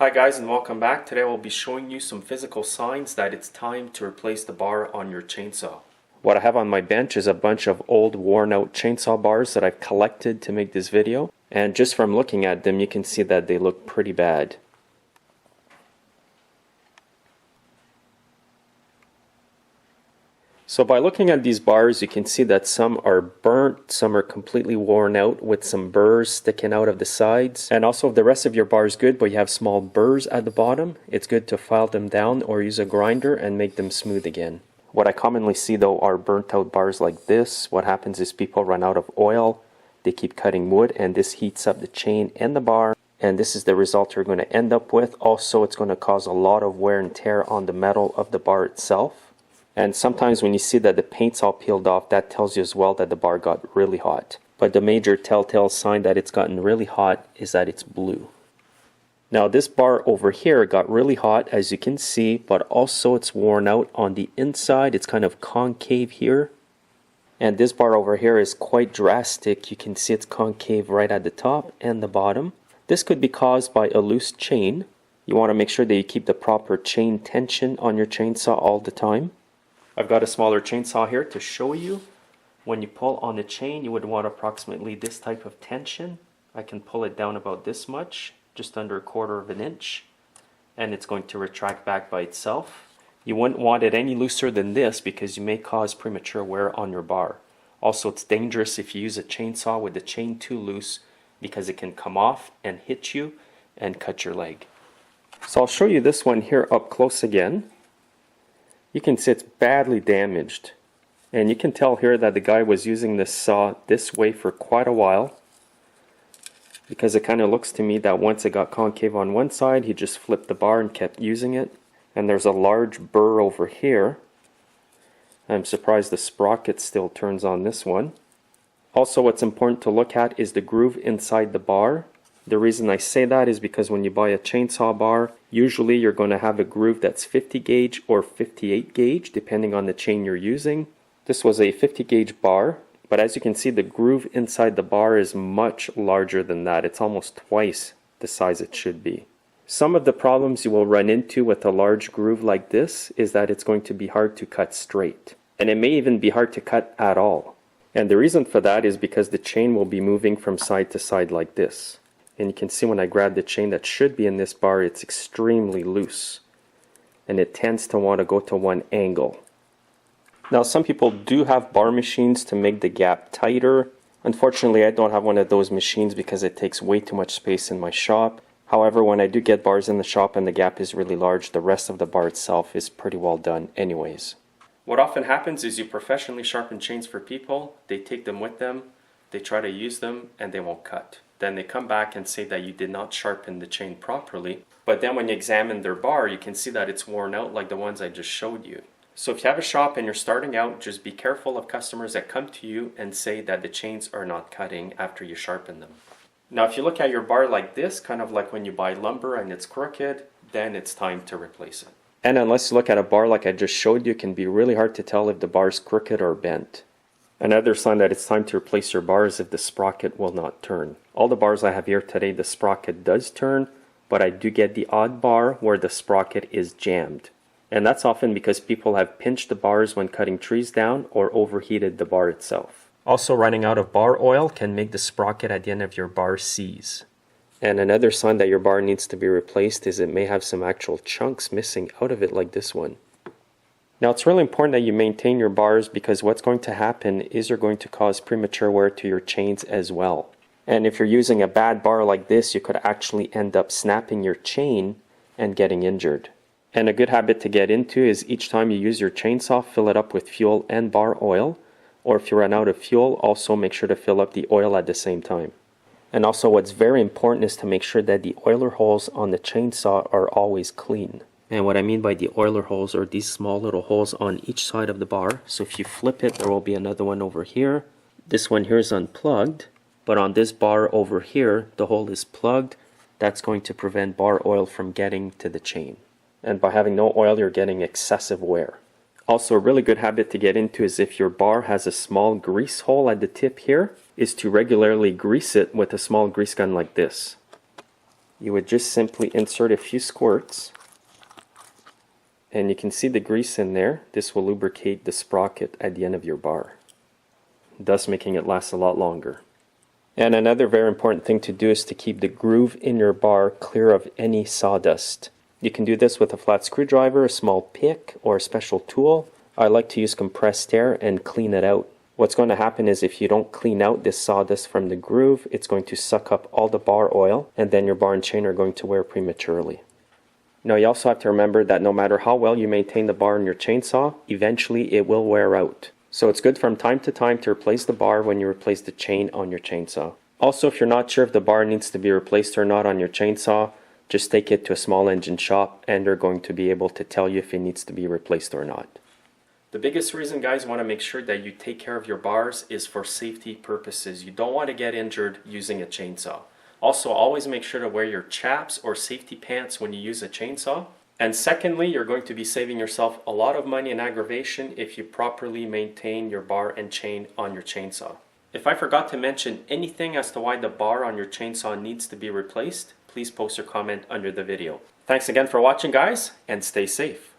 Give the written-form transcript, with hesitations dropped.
Hi guys, and welcome back. Today we'll be showing you some physical signs that it's time to replace the bar on your chainsaw. What I have on my bench is a bunch of old worn out chainsaw bars that I've collected to make this video, and just from looking at them you can see that they look pretty bad. So by looking at these bars you can see that some are burnt, some are completely worn out with some burrs sticking out of the sides. And also if the rest of your bar is good but you have small burrs at the bottom, it's good to file them down or use a grinder and make them smooth again. What I commonly see though are burnt out bars like this. What happens is people run out of oil, they keep cutting wood, and this heats up the chain and the bar. And this is the result you're going to end up with. Also it's going to cause a lot of wear and tear on the metal of the bar itself. And sometimes when you see that the paint's all peeled off, that tells you as well that the bar got really hot. But the major telltale sign that it's gotten really hot is that it's blue. Now this bar over here got really hot, as you can see, but also it's worn out on the inside. It's kind of concave here. And this bar over here is quite drastic. You can see it's concave right at the top and the bottom. This could be caused by a loose chain. You want to make sure that you keep the proper chain tension on your chainsaw all the time. I've got a smaller chainsaw here to show you. When you pull on the chain, you would want approximately this type of tension. I can pull it down about this much, just under 1/4 of an inch, and it's going to retract back by itself. You wouldn't want it any looser than this because you may cause premature wear on your bar. Also, it's dangerous if you use a chainsaw with the chain too loose because it can come off and hit you and cut your leg. So I'll show you this one here up close again. You can see it's badly damaged, and you can tell here that the guy was using this saw this way for quite a while, because it kind of looks to me that once it got concave on one side he just flipped the bar and kept using it. And there's a large burr over here. I'm surprised the sprocket still turns on this one. Also, what's important to look at is the groove inside the bar. The reason I say that is because when you buy a chainsaw bar, usually you're going to have a groove that's 50 gauge or 58 gauge depending on the chain you're using. This was a 50 gauge bar, but as you can see the groove inside the bar is much larger than that. It's almost twice the size it should be. Some of the problems you will run into with a large groove like this is that it's going to be hard to cut straight. And it may even be hard to cut at all. And the reason for that is because the chain will be moving from side to side like this. And you can see when I grab the chain that should be in this bar, it's extremely loose. And it tends to want to go to one angle. Now some people do have bar machines to make the gap tighter. Unfortunately, I don't have one of those machines because it takes way too much space in my shop. However, when I do get bars in the shop and the gap is really large, the rest of the bar itself is pretty well done anyways. What often happens is you professionally sharpen chains for people, they take them with them, they try to use them, and they won't cut. Then they come back and say that you did not sharpen the chain properly. But then when you examine their bar, you can see that it's worn out like the ones I just showed you. So if you have a shop and you're starting out, just be careful of customers that come to you and say that the chains are not cutting after you sharpen them. Now if you look at your bar like this, kind of like when you buy lumber and it's crooked, then it's time to replace it. And unless you look at a bar like I just showed you, it can be really hard to tell if the bar is crooked or bent. Another sign that it's time to replace your bar is if the sprocket will not turn. All the bars I have here today, the sprocket does turn, but I do get the odd bar where the sprocket is jammed. And that's often because people have pinched the bars when cutting trees down or overheated the bar itself. Also, running out of bar oil can make the sprocket at the end of your bar seize. And another sign that your bar needs to be replaced is it may have some actual chunks missing out of it like this one. Now it's really important that you maintain your bars because what's going to happen is you're going to cause premature wear to your chains as well. And if you're using a bad bar like this, you could actually end up snapping your chain and getting injured. And a good habit to get into is each time you use your chainsaw, fill it up with fuel and bar oil. Or if you run out of fuel, also make sure to fill up the oil at the same time. And also what's very important is to make sure that the oiler holes on the chainsaw are always clean. And what I mean by the oiler holes are these small little holes on each side of the bar. So if you flip it, there will be another one over here. This one here is unplugged, but on this bar over here, the hole is plugged. That's going to prevent bar oil from getting to the chain. And by having no oil, you're getting excessive wear. Also, a really good habit to get into is if your bar has a small grease hole at the tip here, is to regularly grease it with a small grease gun like this. You would just simply insert a few squirts, and you can see the grease in there. This will lubricate the sprocket at the end of your bar, thus making it last a lot longer. And another very important thing to do is to keep the groove in your bar clear of any sawdust. You can do this with a flat screwdriver, a small pick, or a special tool. I like to use compressed air and clean it out. What's going to happen is if you don't clean out this sawdust from the groove, it's going to suck up all the bar oil, and then your bar and chain are going to wear prematurely. Now you also have to remember that no matter how well you maintain the bar in your chainsaw, eventually it will wear out. So it's good from time to time to replace the bar when you replace the chain on your chainsaw. Also, if you're not sure if the bar needs to be replaced or not on your chainsaw, just take it to a small engine shop and they're going to be able to tell you if it needs to be replaced or not. The biggest reason guys want to make sure that you take care of your bars is for safety purposes. You don't want to get injured using a chainsaw. Also, always make sure to wear your chaps or safety pants when you use a chainsaw. And secondly, you're going to be saving yourself a lot of money and aggravation if you properly maintain your bar and chain on your chainsaw. If I forgot to mention anything as to why the bar on your chainsaw needs to be replaced, please post your comment under the video. Thanks again for watching guys, and stay safe.